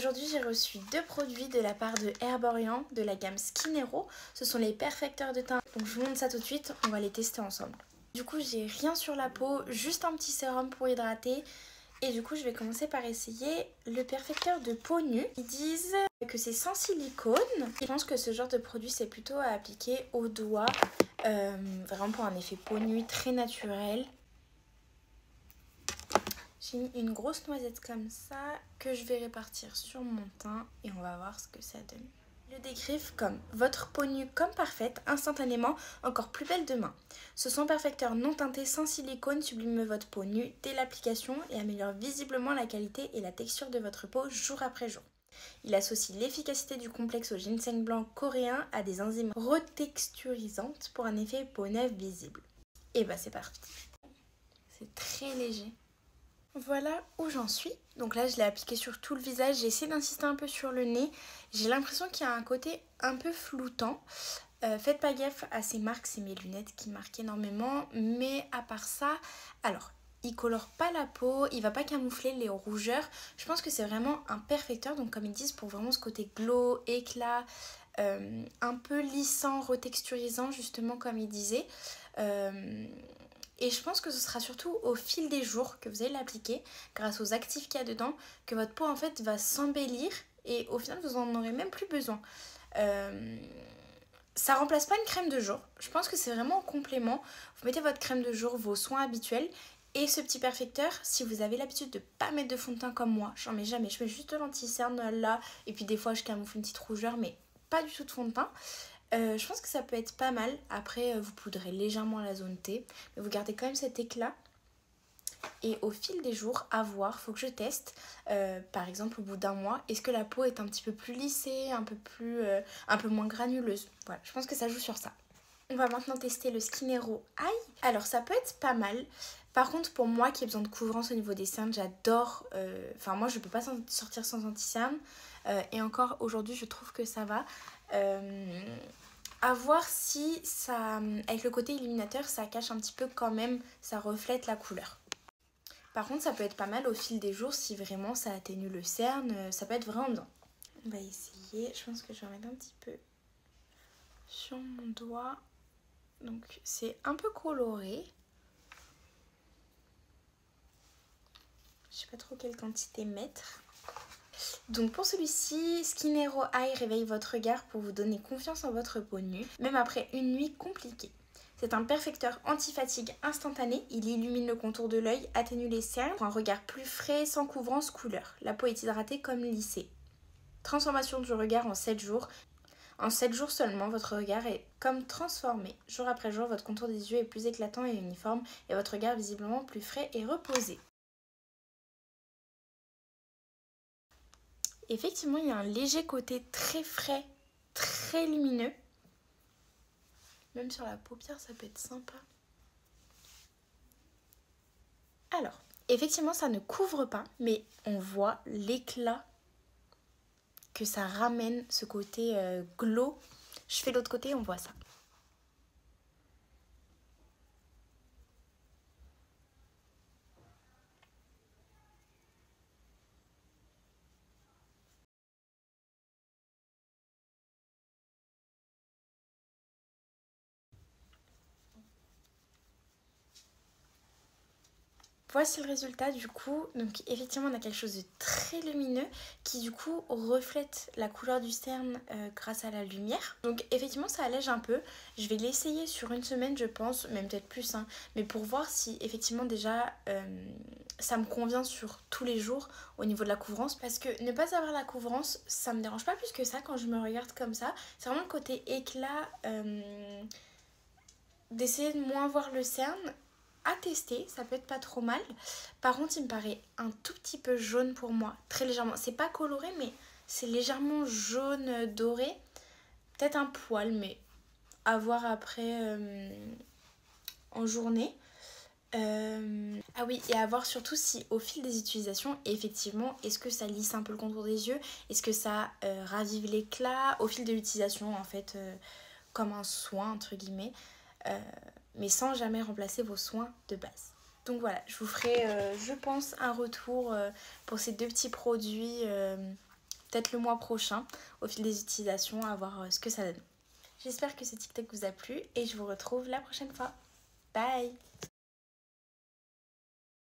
Aujourd'hui j'ai reçu 2 produits de la part de Herborian de la gamme Skinero. Ce sont les perfecteurs de teint. Donc je vous montre ça tout de suite, on va les tester ensemble. Du coup j'ai rien sur la peau, juste un petit sérum pour hydrater. Et du coup je vais commencer par essayer le perfecteur de peau nue. Ils disent que c'est sans silicone. Je pense que ce genre de produit c'est plutôt à appliquer au doigt. Vraiment pour un effet peau nue très naturel. J'ai mis une grosse noisette comme ça que je vais répartir sur mon teint et on va voir ce que ça donne. Ils le décrivent comme votre peau nue comme parfaite, instantanément encore plus belle demain. Ce son perfecteur non teinté sans silicone sublime votre peau nue dès l'application et améliore visiblement la qualité et la texture de votre peau jour après jour. Il associe l'efficacité du complexe au ginseng blanc coréen à des enzymes retexturisantes pour un effet peau neuve visible. Et bah c'est parti. C'est très léger. Voilà où j'en suis. Donc là je l'ai appliqué sur tout le visage. J'ai essayé d'insister un peu sur le nez. J'ai l'impression qu'il y a un côté un peu floutant. Faites pas gaffe à ces marques, c'est mes lunettes qui marquent énormément. Mais à part ça, alors il colore pas la peau, il va pas camoufler les rougeurs. Je pense que c'est vraiment un perfecteur. Donc comme ils disent, pour vraiment ce côté glow, éclat, un peu lissant, retexturisant justement comme ils disaient. Et je pense que ce sera surtout au fil des jours que vous allez l'appliquer, grâce aux actifs qu'il y a dedans, que votre peau en fait va s'embellir et au final vous en aurez même plus besoin. Ça remplace pas une crème de jour, je pense que c'est vraiment en complément. Vous mettez votre crème de jour, vos soins habituels et ce petit perfecteur. Si vous avez l'habitude de pas mettre de fond de teint comme moi, j'en mets jamais, je mets juste de l'anti-cerne là et puis des fois je camoufle une petite rougeur mais pas du tout de fond de teint. Je pense que ça peut être pas mal. Après, vous poudrez légèrement la zone T. Mais vous gardez quand même cet éclat. Et au fil des jours, à voir, faut que je teste. Par exemple, au bout d'un mois, est-ce que la peau est un petit peu plus lissée, un peu moins granuleuse. Voilà, je pense que ça joue sur ça. On va maintenant tester le Skinero Eye. Alors, ça peut être pas mal. Par contre, pour moi qui ai besoin de couvrance au niveau des cernes, j'adore... Enfin, moi, je peux pas sortir sans anti-cerne. Et encore, aujourd'hui, je trouve que ça va. À voir si ça, avec le côté illuminateur, ça cache un petit peu quand même, ça reflète la couleur. Par contre, ça peut être pas mal au fil des jours si vraiment ça atténue le cerne, ça peut être vraiment bien. On va essayer, je pense que je vais en mettre un petit peu sur mon doigt. Donc c'est un peu coloré. Je sais pas trop quelle quantité mettre. Donc pour celui-ci, Skinero Eye réveille votre regard pour vous donner confiance en votre peau nue, même après une nuit compliquée. C'est un perfecteur anti-fatigue instantané, il illumine le contour de l'œil, atténue les cernes pour un regard plus frais sans couvrance couleur. La peau est hydratée comme lissée. Transformation du regard en 7 jours. En 7 jours seulement, votre regard est comme transformé. Jour après jour, votre contour des yeux est plus éclatant et uniforme et votre regard visiblement plus frais et reposé. Effectivement, il y a un léger côté très frais, très lumineux. Même sur la paupière, ça peut être sympa. Alors, effectivement, ça ne couvre pas, mais on voit l'éclat que ça ramène, ce côté glow. Je fais l'autre côté, on voit ça. Voici le résultat du coup. Donc effectivement on a quelque chose de très lumineux qui du coup reflète la couleur du cerne grâce à la lumière. Donc effectivement ça allège un peu. Je vais l'essayer sur une semaine je pense, même peut-être plus hein, mais pour voir si effectivement déjà ça me convient sur tous les jours au niveau de la couvrance. Parce que ne pas avoir la couvrance ça me dérange pas plus que ça quand je me regarde comme ça. C'est vraiment le côté éclat d'essayer de moins voir le cerne. À tester, ça peut être pas trop mal. Par contre, il me paraît un tout petit peu jaune pour moi, très légèrement. C'est pas coloré, mais c'est légèrement jaune doré. Peut-être un poil, mais à voir après en journée. Ah oui, et à voir surtout si au fil des utilisations, effectivement, est-ce que ça lisse un peu le contour des yeux? Est-ce que ça ravive l'éclat au fil de l'utilisation, en fait, comme un soin, entre guillemets mais sans jamais remplacer vos soins de base. Donc voilà, je vous ferai, je pense, un retour pour ces 2 petits produits peut-être le mois prochain au fil des utilisations, à voir ce que ça donne. J'espère que ce TikTok vous a plu et je vous retrouve la prochaine fois. Bye!